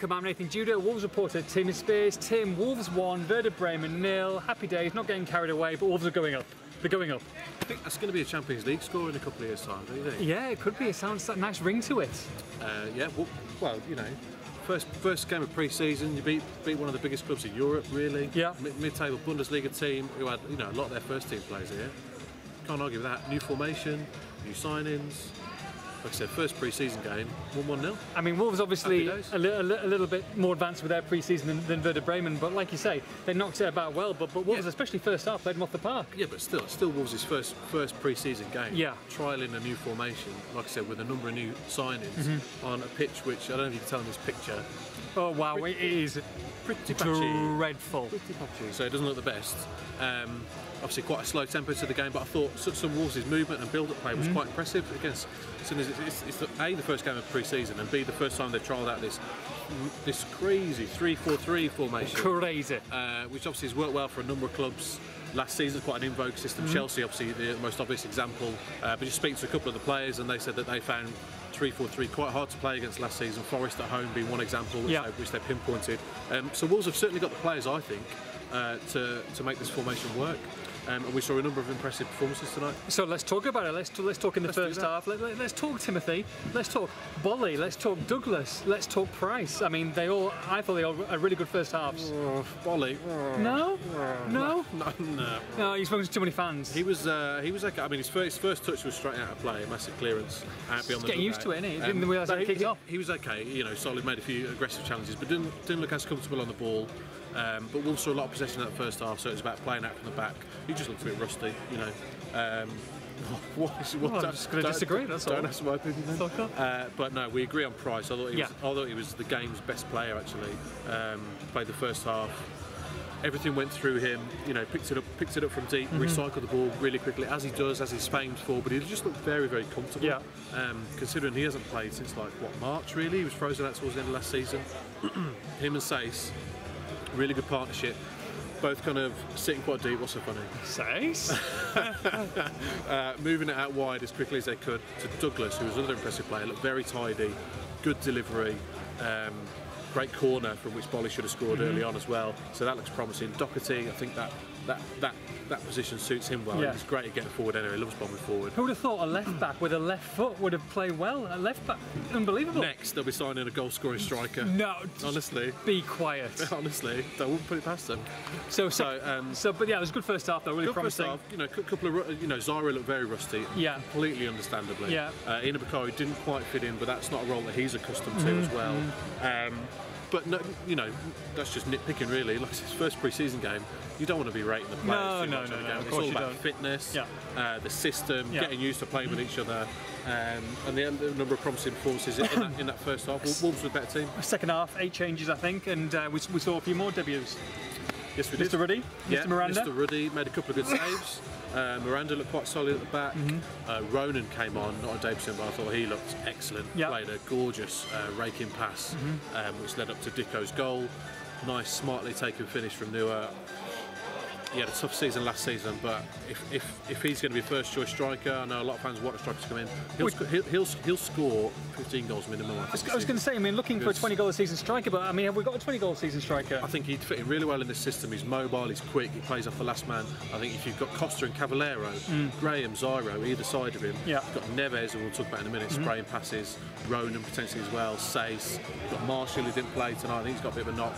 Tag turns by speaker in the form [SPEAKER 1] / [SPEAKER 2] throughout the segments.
[SPEAKER 1] welcome. I'm Nathan Judo, Wolves reporter Tim Spiers. Tim, Wolves 1, Werder Bremen 0. Happy days, not getting carried away, but Wolves are going up. They're going up.
[SPEAKER 2] I think that's going to be a Champions League score in a couple of years' time, don't you think?
[SPEAKER 1] Yeah, it could be. It sounds like a nice ring to it.
[SPEAKER 2] Yeah, well, you know, first game of pre-season, you beat one of the biggest clubs in Europe, really.
[SPEAKER 1] Yeah.
[SPEAKER 2] Mid-table Bundesliga team who had, you know, a lot of their first team players here. Can't argue with that. New formation, new signings. Like I said, first pre-season game, 1-1-0.
[SPEAKER 1] I mean, Wolves obviously a little bit more advanced with their pre-season than Werder Bremen, but like you say, they knocked it about well. But Wolves, especially first half, played them off the park.
[SPEAKER 2] Yeah, but still Wolves' first pre-season game.
[SPEAKER 1] Yeah.
[SPEAKER 2] Trialling a new formation, like I said, with a number of new signings on a pitch which, I don't know if you can tell in this picture.
[SPEAKER 1] Oh wow, it is
[SPEAKER 2] pretty patchy.
[SPEAKER 1] Dreadful.
[SPEAKER 2] Pretty patchy. So it doesn't look the best. Obviously quite a slow tempo to the game, but I thought some Wolves' movement and build-up play was quite impressive against. As soon as it's A, the first game of pre-season, and B, the first time they've trialled out this crazy 3-4-3 formation.
[SPEAKER 1] Crazy.
[SPEAKER 2] Which obviously has worked well for a number of clubs. Last season, quite an in vogue system. Chelsea, obviously, the most obvious example. But just speaking to a couple of the players, and they said that they found 3-4-3 quite hard to play against last season. Forest at home being one example, which they pinpointed. So Wolves have certainly got the players, I think, to make this formation work. And we saw a number of impressive performances tonight.
[SPEAKER 1] So let's talk about it. Let's talk in the first half. Let's talk Timothy. Let's talk Bolly. Let's talk Douglas. Let's talk Price. I mean, I thought they all had really good first halves.
[SPEAKER 2] Bolly.
[SPEAKER 1] No.
[SPEAKER 2] No.
[SPEAKER 1] He's spoken to too many fans.
[SPEAKER 2] He was okay. I mean, his first touch was straight out of play, a massive clearance out beyond the
[SPEAKER 1] getting used to it, isn't he? Didn't realise how to kick off.
[SPEAKER 2] He was okay. You know, solid. Made a few aggressive challenges, but didn't look as comfortable on the ball. But Wolves saw a lot of possession in that first half, so it was about playing out from the back. He just looked a bit rusty, you know.
[SPEAKER 1] I'm just going to disagree. That's all.
[SPEAKER 2] Don't ask my opinion then. But no, we agree on Price. I thought he was the game's best player actually. Played the first half. Everything went through him. You know, picked it up from deep, recycled the ball really quickly, as he does, as he's famed for. But he just looked very, very comfortable.
[SPEAKER 1] Yeah.
[SPEAKER 2] Considering he hasn't played since March really. He was frozen out towards the end of last season. Him and Sace. Really good partnership. Both kind of sitting quite deep. What's so funny?
[SPEAKER 1] Sace?
[SPEAKER 2] Moving it out wide as quickly as they could to Douglas, who was another impressive player. Looked very tidy, good delivery, great corner from which Bolly should have scored early on as well. So that looks promising. Doherty, I think that position suits him well.
[SPEAKER 1] Yeah.
[SPEAKER 2] He's great at getting forward anyway. He loves bombing forward.
[SPEAKER 1] Who would have thought a left back with a left foot would have played well? A left back, unbelievable.
[SPEAKER 2] Next, they'll be signing a goal-scoring striker.
[SPEAKER 1] No,
[SPEAKER 2] honestly,
[SPEAKER 1] be quiet.
[SPEAKER 2] Honestly, I wouldn't put it past them.
[SPEAKER 1] But yeah, it was a good first half though. Really
[SPEAKER 2] good
[SPEAKER 1] promising.
[SPEAKER 2] First half, you know, couple of Zara looked very rusty.
[SPEAKER 1] Yeah,
[SPEAKER 2] completely understandably.
[SPEAKER 1] Yeah,
[SPEAKER 2] Ina Bakari didn't quite fit in, but that's not a role that he's accustomed to as well. But no, you know, that's just nitpicking really. Like it's his first pre-season game, you don't want to be rating the players too much on the game. It's all about fitness, the system, getting used to playing with each other, and the number of promising performances in that first half. Wolves were a better team.
[SPEAKER 1] Second half, 8 changes I think, and we saw a few more debuts.
[SPEAKER 2] Yes, we did.
[SPEAKER 1] Mr. Ruddy,
[SPEAKER 2] yeah,
[SPEAKER 1] Mr. Miranda.
[SPEAKER 2] Mr. Ruddy made a couple of good saves. Miranda looked quite solid at the back. Ronan came on, not a debut, but I thought he looked excellent. Played a gorgeous raking pass, which led up to Dicko's goal. Nice, smartly taken finish from Neuer. He had a tough season last season, but if he's going to be first choice striker, I know a lot of fans want a striker to come in. He'll score 15 goals minimum. I was
[SPEAKER 1] going to say, I mean, looking for a 20-goal a season striker, but I mean, have we got a 20-goal a season striker?
[SPEAKER 2] I think he'd fit in really well in this system. He's mobile, he's quick, he plays off the last man. I think if you've got Costa and Cavallero, Graham, Zyro, either side of him, you've got Neves, who we'll talk about in a minute, spraying passes, Ronan potentially as well, Sace, you've got Marshall, who didn't play tonight, I think he's got a bit of a knock.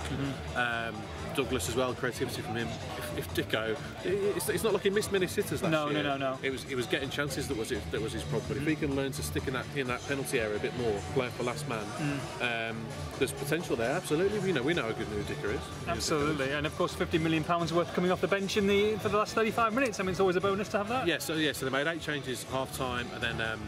[SPEAKER 2] Douglas as well, creativity from him. If Dicko, it's not like he missed many sitters last year. No. It was getting chances that was his problem. But if he can learn to stick in that penalty area a bit more, play for last man, there's potential there. Absolutely, we know how good Dicko is.
[SPEAKER 1] Absolutely, and of course, £50 million worth coming off the bench for the last 35 minutes. I mean, it's always a bonus to have that.
[SPEAKER 2] Yeah. So they made 8 changes half time, and then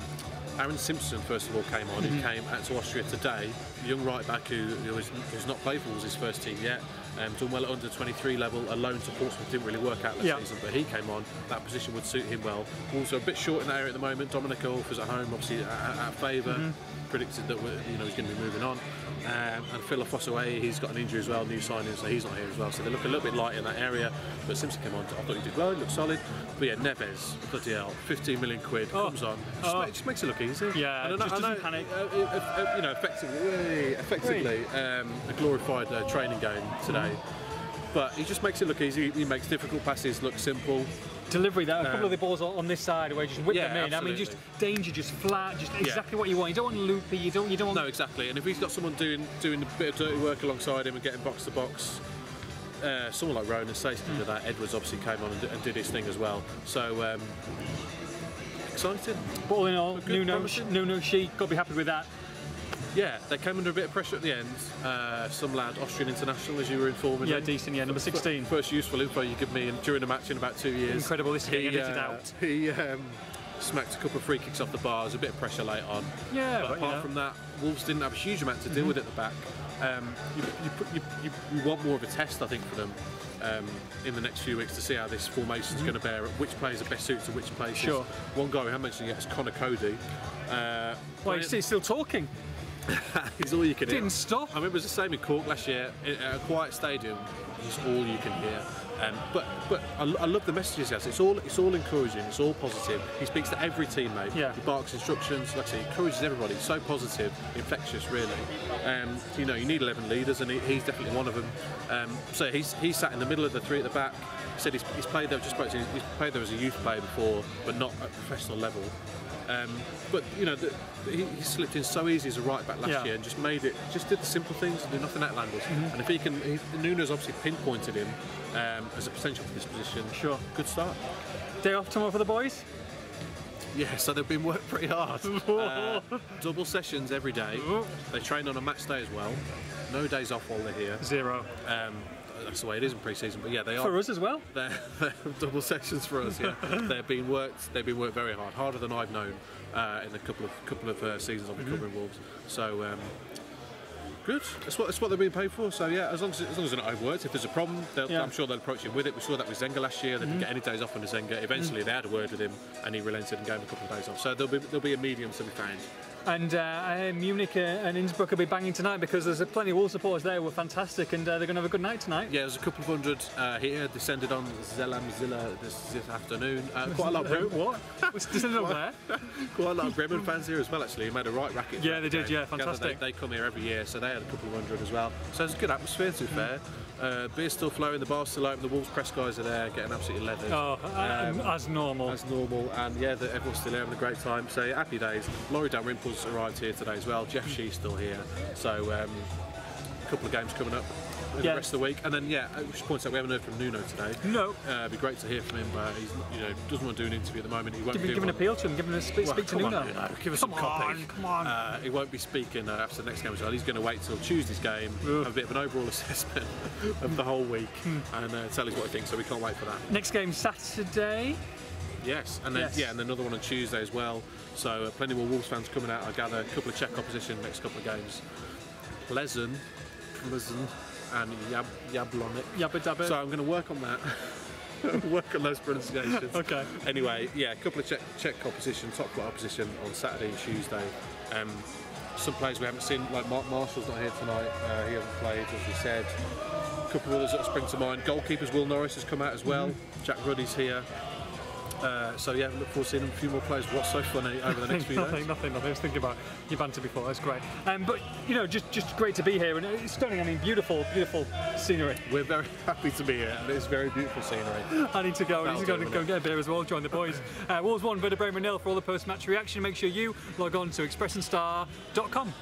[SPEAKER 2] Aaron Simpson first of all came on. He came out to Austria today. Young right back who's not played for Wolves' first team yet. done well at under 23 level. A loan to Portsmouth didn't really work out last season, but he came on. That position would suit him well. Also a bit short in that area at the moment. Dominic Wolf is at home, obviously at favour. Predicted that he's going to be moving on. And Phil Fossaway, he's got an injury as well, new signing, so he's not here as well. So they look a little bit light in that area. But Simpson came on. I thought he did well. He looked solid. But yeah, Neves, bloody hell, 15 million quid comes on. Just makes it look easy.
[SPEAKER 1] Yeah,
[SPEAKER 2] and
[SPEAKER 1] just doesn't panic.
[SPEAKER 2] Effectively, a glorified training game today. But he just makes it look easy. He makes difficult passes look simple.
[SPEAKER 1] Delivery, a couple of the balls on this side where you just whip them in.
[SPEAKER 2] Absolutely.
[SPEAKER 1] I mean, just danger, just flat, just exactly what you want. You don't want loopy. You don't want.
[SPEAKER 2] No, exactly. And if he's got someone doing a bit of dirty work alongside him and getting box to box, someone like Ronan Sace can do that. Edwards obviously came on and did his thing as well. So exciting.
[SPEAKER 1] But all in all, Nuno, she got to be happy with that.
[SPEAKER 2] Yeah, they came under a bit of pressure at the end. Some lad, Austrian international, as you were informing me.
[SPEAKER 1] Yeah, decent, number 16.
[SPEAKER 2] First useful info you give me during a match in about 2 years.
[SPEAKER 1] Incredible, this is getting edited out.
[SPEAKER 2] He smacked a couple of free kicks off the bars, a bit of pressure late on.
[SPEAKER 1] Yeah,
[SPEAKER 2] but apart from that, Wolves didn't have a huge amount to deal with at the back. You want more of a test, I think, for them in the next few weeks to see how this formation is going to bear, which players are best suited to which places.
[SPEAKER 1] Sure.
[SPEAKER 2] One guy we haven't mentioned yet is Connor Cody.
[SPEAKER 1] Well, he's still talking.
[SPEAKER 2] He's all you can hear.
[SPEAKER 1] Didn't stop.
[SPEAKER 2] I remember it was the same in Cork last year at a quiet stadium. He's all you can hear. But I love the messages he has. It's all encouraging. It's all positive. He speaks to every teammate.
[SPEAKER 1] Yeah.
[SPEAKER 2] He barks instructions. Like I say, he encourages everybody. It's so positive, infectious, really. You need 11 leaders, and he's definitely one of them. So he's sat in the middle of the three at the back. He said he's played there. He's played there as a youth player before, but not at professional level. But he slipped in so easy as a right back last year and just did the simple things and did nothing outlandish. And if he can, Nuno's obviously pinpointed him as a potential for this position.
[SPEAKER 1] Sure,
[SPEAKER 2] good start.
[SPEAKER 1] Day off tomorrow for the boys.
[SPEAKER 2] Yeah, so they've been worked pretty hard. Double sessions every day. They train on a match day as well. No days off while they're here. 0. That's the way it is in pre-season, but yeah, they are
[SPEAKER 1] for us as well.
[SPEAKER 2] They're double sessions for us. Yeah, they've been worked very hard, harder than I've known in a couple of seasons I've been covering Wolves. So good. That's what they've been paid for. So yeah, as long as they're not overworked. If there's a problem, I'm sure they'll approach him with it. We saw that with Zenga last year. They didn't get any days off under Zenga. Eventually, they had a word with him, and he relented and gave him a couple of days off. So there'll be a medium to be found. And
[SPEAKER 1] Munich and Innsbruck will be banging tonight because there's plenty of Wolves supporters there who are fantastic, and they're going to have a good night tonight.
[SPEAKER 2] Yeah, there's a couple of hundred here descended on Zilla this afternoon. Quite a lot of Bremen.
[SPEAKER 1] What? Descended on where?
[SPEAKER 2] Quite a lot of Bremen fans here as well, actually. Who made a right racket.
[SPEAKER 1] Yeah, they did. Yeah, fantastic.
[SPEAKER 2] They come here every year, so they had a couple of hundred as well. So it's a good atmosphere, to be fair. Beer's still flowing, the bar's still open, the Wolves press guys are there getting absolutely leathered.
[SPEAKER 1] As normal.
[SPEAKER 2] And yeah, everyone's still here having a great time. So yeah, happy days. Laurie Dalrymple's arrived here today as well. Jeff Shee's still here. So a couple of games coming up the rest of the week. And then which points out we haven't heard from Nuno today.
[SPEAKER 1] No.
[SPEAKER 2] It'd be great to hear from him. He's doesn't want to do an interview at the moment. He won't
[SPEAKER 1] give an appeal to him. Give him a speak to Nuno.
[SPEAKER 2] Give us some copy. Come on. He won't be speaking after the next game as well. He's going to wait till Tuesday's game, have a bit of an overall assessment of the whole week, and tell us what he thinks. So we can't wait for that.
[SPEAKER 1] Next game Saturday.
[SPEAKER 2] Yes, and then and another one on Tuesday as well. So plenty more Wolves fans coming out. I gather a couple of Czech opposition next couple of games. Pleasant, and Jablonec. So I'm going to work on that. Work on those pronunciations.
[SPEAKER 1] Okay.
[SPEAKER 2] Anyway, a couple of Czech opposition, top flight opposition on Saturday and Tuesday. Some players we haven't seen, like Mark Marshall's not here tonight. He hasn't played, as we said. A couple of others that spring to mind. Goalkeepers, Will Norris has come out as well. Jack Ruddy's here. So yeah, look forward to seeing a few more players. What's so funny over the next few days?
[SPEAKER 1] Nothing. I was thinking about your banter before. That's great. But just great to be here, and it's stunning. I mean, beautiful scenery.
[SPEAKER 2] We're very happy to be here, and it's very beautiful scenery.
[SPEAKER 1] I need to go. Go get a beer as well. Join the boys. Wolves 1, Werder Bremen 0 for all the post-match reaction. Make sure you log on to expressandstar.com.